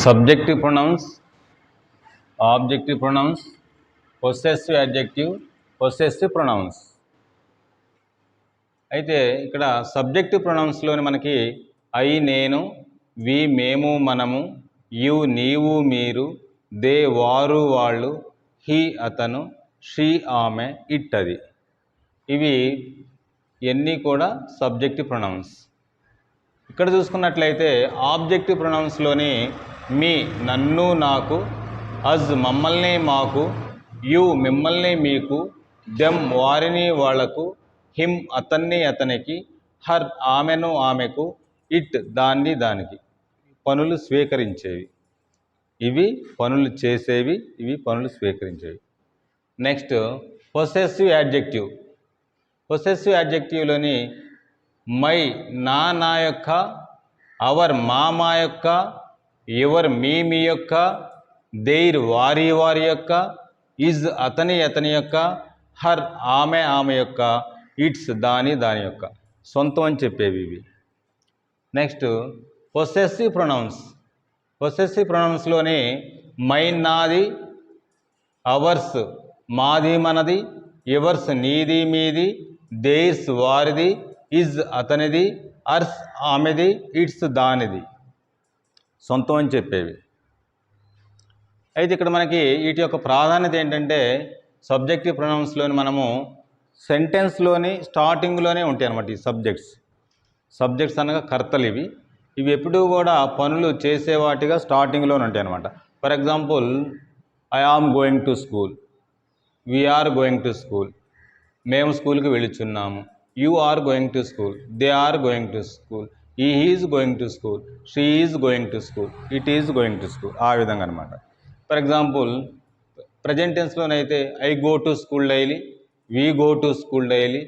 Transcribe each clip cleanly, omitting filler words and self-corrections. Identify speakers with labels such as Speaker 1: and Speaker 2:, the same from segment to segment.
Speaker 1: Subjective pronouns, objective pronouns, possessive adjective, possessive pronouns. అయితే ఇక్కడ subjective ప్రొనౌన్స్లోని మనకి ఐ నేను, వి మేము మనము, యు నీవు మీరు, దే వారు వాళ్ళు, హీ అతను, షీ ఆమె, ఇట్ అది. ఇవి ఇవన్నీ కూడా సబ్జెక్టివ్ ప్రొనౌన్స్. ఇక్కడ చూసుకున్నట్లయితే ఆబ్జెక్టివ్ ప్రొనౌన్స్లోని మీ నన్ను నాకు, అజ్ మమ్మల్ని మాకు, యు మిమ్మల్ని మీకు, దెమ్ వారిని వాళ్లకు, హిమ్ అతన్ని అతనికి, హర్ ఆమెను ఆమెకు, ఇట్ దాన్ని దానికి. పనులు స్వీకరించేవి. ఇవి పనులు చేసేవి, ఇవి పనులు స్వీకరించేవి. Next possessive adjective. పొసెసివ్ యాడ్జెక్టివ్లోని మై నా యొక్క, అవర్ మా యొక్క, యువర్ మీ యొక్క, దేర్ వారి యొక్క, ఇజ్ అతని యొక్క, హర్ ఆమె యొక్క, ఇట్స్ దాని యొక్క. సొంతం అని చెప్పేవి ఇవి. Next possessive pronouns. పొసెసివ్ ప్రొనౌన్స్లోని మైన్ నాది, అవర్స్ మాది మనది, యువర్స్ నీది మీది, దేర్స్ వారిది, ఇజ్ అతనిది, అర్స్ ఆమెది, ఇట్స్ దానిది. సొంతం అని చెప్పేవి. అయితే ఇక్కడ మనకి వీటి యొక్క ప్రాధాన్యత ఏంటంటే సబ్జెక్టివ్ ప్రొనౌన్స్లోని మనము సెంటెన్స్లోని స్టార్టింగ్లోనే ఉంటాయి అన్నమాట. ఈ సబ్జెక్ట్స్ అనగా కర్తలు ఇవి. ఇవి ఎప్పుడూ కూడా పనులు చేసేవాటిగా స్టార్టింగ్లోనే ఉంటాయి అన్నమాట. For example, I am going to school, we are going to school, మేము స్కూల్కి వెళుచున్నాము, you are going to school, they are going to school, he is going to school, she is going to school, it is going to school. ఆ విధంగా అనమాట. For example, present టెన్స్లోనైతే I go to school daily, we go to school daily,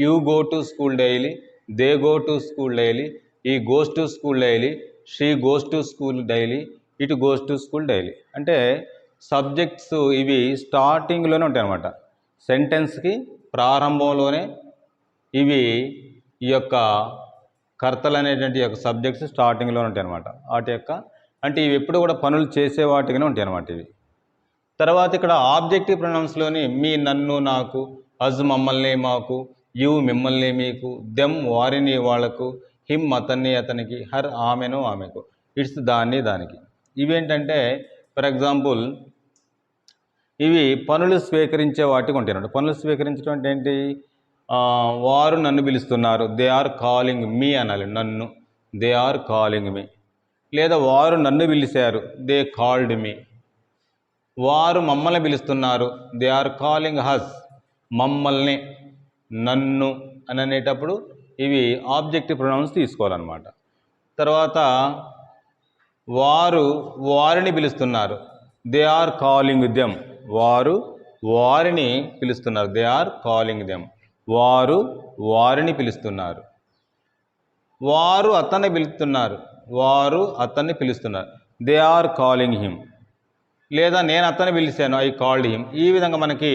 Speaker 1: you go to school daily, they go to school daily, ఈ goes to school daily, she goes to school daily, it goes to school daily. అంటే subjects ఇవి స్టార్టింగ్లోనే ఉంటాయి అన్నమాట. సెంటెన్స్కి ప్రారంభంలోనే ఇవి ఈ యొక్క కర్తలు అనేటువంటి యొక్క సబ్జెక్ట్స్ స్టార్టింగ్లోనే ఉంటాయి అన్నమాట. వాటి యొక్క అంటే ఇవి ఎప్పుడు కూడా పనులు చేసే వాటిగానే ఉంటాయి అన్నమాట ఇవి. తర్వాత ఇక్కడ ఆబ్జెక్టివ్ ప్రొనౌన్స్లోని మీ నన్ను నాకు, అజ్ మమ్మల్ని మాకు, యు మిమ్మల్ని మీకు, దెమ్ వారిని వాళ్లకు, హిమ్ అతన్ని అతనికి, హర్ ఆమెను ఆమెకు, ఇట్స్ దాన్ని దానికి. ఇవేంటంటే ఫర్ ఎగ్జాంపుల్ ఇవి పనులు స్వీకరించే వాటికి ఉంటాయి అన్నమాట. పనులు స్వీకరించడం అంటే ఏంటి? వారు నన్ను పిలుస్తున్నారు, దే ఆర్ కాలింగ్ మీ అనాలి. నన్ను, దే ఆర్ కాలింగ్ మీ. లేదా వారు నన్ను పిలిచారు, దే కాల్డ్ మీ. వారు మమ్మల్ని పిలుస్తున్నారు, దే ఆర్ కాలింగ్ హస్. మమ్మల్ని, నన్ను అని అనేటప్పుడు ఇవి ఆబ్జెక్టివ్ ప్రొనౌన్స్ తీసుకోవాలన్నమాట. తర్వాత వారు వారిని పిలుస్తున్నారు, దే ఆర్ కాలింగ్ దెమ్. వారు వారిని పిలుస్తున్నారు, దే ఆర్ కాలింగ్ దెమ్. వారు వారిని పిలుస్తున్నారు. వారు అతన్ని పిలుస్తున్నారు, వారు అతన్ని పిలుస్తున్నారు, దే ఆర్ కాలింగ్ హిమ్. లేదా నేను అతన్ని పిలిచాను, ఐ కాల్డ్ హిమ్. ఈ విధంగా మనకి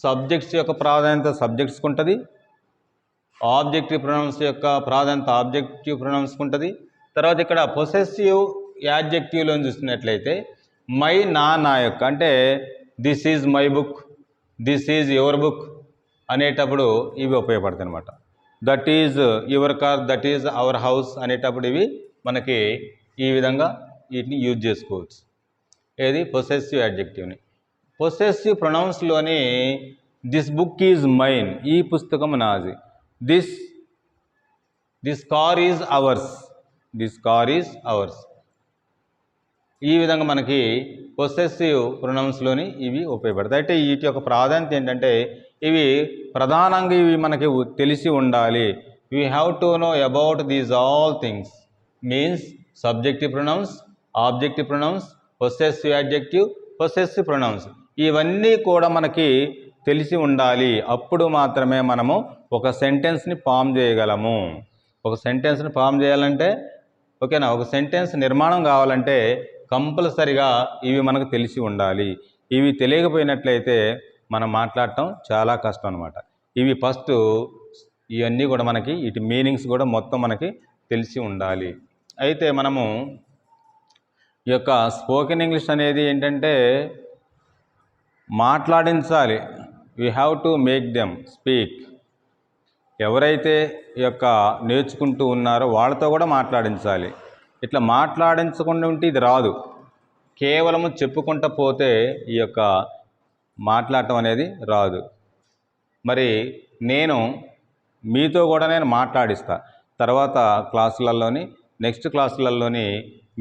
Speaker 1: సబ్జెక్ట్స్ యొక్క ప్రాధాన్యత సబ్జెక్ట్స్కి ఉంటుంది, ఆబ్జెక్టివ్ ప్రొనౌన్స్ యొక్క ప్రాధాన్యత ఆబ్జెక్టివ్ ప్రొనౌన్స్కి ఉంటుంది. తర్వాత ఇక్కడ పొసెసివ్ యాడ్జెక్టివ్లో చూసినట్లయితే మై నా యొక్క అంటే this is my book, this is your book అనేటప్పుడు ఇవి ఉపయోగపడతాయి అన్నమాట. That is your car, that is our house అనేటప్పుడు ఇవి మనకి ఈ విధంగా వీటిని యూజ్ చేసుకోవచ్చు. ఏది? పొసెసివ్ యాడ్జెక్టివ్ని. పొసెసివ్ ప్రొనౌన్స్లోని దిస్ బుక్ ఈజ్ మైన్, ఈ పుస్తకం నాది. This car is ours, this car is ours. ఈ విధంగా మనకి పొసెసివ్ ప్రొనౌన్స్లోని ఇవి ఉపయోగపడతాయి. అయితే వీటి యొక్క ప్రాధాన్యత ఏంటంటే ఇవి ప్రధానంగా ఇవి మనకి తెలిసి ఉండాలి. We have to know about these all things. Means subjective pronouns, objective pronouns, possessive adjective, possessive pronouns ఇవన్నీ కూడా మనకి తెలిసి ఉండాలి. అప్పుడు మాత్రమే మనము ఒక సెంటెన్స్ని ఫామ్ చేయగలము. ఒక సెంటెన్స్ని ఫామ్ చేయాలంటే ఓకేనా, ఒక సెంటెన్స్ నిర్మాణం కావాలంటే కంపల్సరిగా ఇవి మనకు తెలిసి ఉండాలి. ఇవి తెలియకపోయినట్లయితే మనం మాట్లాడటం చాలా కష్టం అనమాట. ఇవి ఫస్ట్ ఇవన్నీ కూడా మనకి వీటి మీనింగ్స్ కూడా మొత్తం మనకి తెలిసి ఉండాలి. అయితే మనము ఈ యొక్క స్పోకెన్ ఇంగ్లీష్ అనేది ఏంటంటే మాట్లాడించాలి. We have to make them speak. ఎవరైతే ఈ యొక్క నేర్చుకుంటూ ఉన్నారో వాళ్ళతో కూడా మాట్లాడించాలి. ఇట్లా మాట్లాడించకుండా ఉంటే ఇది రాదు. కేవలము చెప్పుకుంటూ పోతే ఈ యొక్క మాట్లాడటం అనేది రాదు. మరి నేను మీతో కూడా నేను మాట్లాడిస్తా. తర్వాత క్లాసులలోని నెక్స్ట్ క్లాసులలోని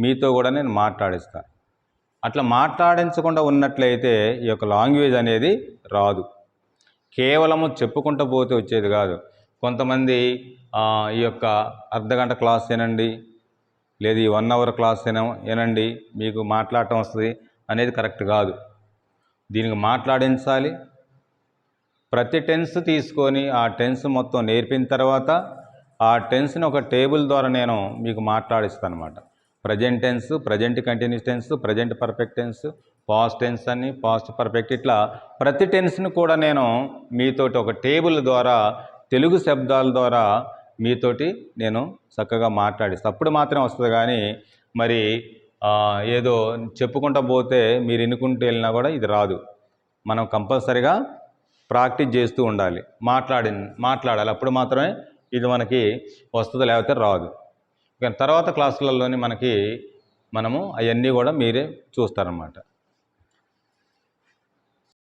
Speaker 1: మీతో కూడా నేను మాట్లాడిస్తా. అట్లా మాట్లాడించకుండా ఉన్నట్లయితే ఈ యొక్క లాంగ్వేజ్ అనేది రాదు. కేవలము చెప్పుకుంటూ పోతే వచ్చేది కాదు. కొంతమంది ఈ యొక్క అర్ధగంట క్లాస్ వినండి, లేదు ఈ 1 అవర్ క్లాస్ వినండి, మీకు మాట్లాడటం వస్తుంది అనేది కరెక్ట్ కాదు. దీనికి మాట్లాడించాలి. ప్రతి టెన్స్ తీసుకొని ఆ టెన్స్ మొత్తం నేర్పిన తర్వాత ఆ టెన్స్ని ఒక టేబుల్ ద్వారా నేను మీకు మాట్లాడిస్తాను అన్నమాట. Present tense, present continuous tense, present perfect tense, past tense అని, పాస్ట్ పర్ఫెక్ట్, ఇట్లా ప్రతి టెన్స్ని కూడా నేను మీతోటి ఒక టేబుల్ ద్వారా తెలుగు శబ్దాల ద్వారా మీతోటి నేను చక్కగా మాట్లాడిస్తాను. అప్పుడు మాత్రమే వస్తుంది. కానీ మరి ఏదో చెప్పుకుంటూ పోతే మీరు వినుకుంటూ వెళ్ళినా కూడా ఇది రాదు. మనం కంపల్సరీగా ప్రాక్టీస్ చేస్తూ ఉండాలి. మాట్లాడాలి. అప్పుడు మాత్రమే ఇది మనకి వస్తుంది, లేకపోతే రాదు. తర్వాత క్లాసులలోని మనము అవన్నీ కూడా మీరే చూస్తారన్నమాట.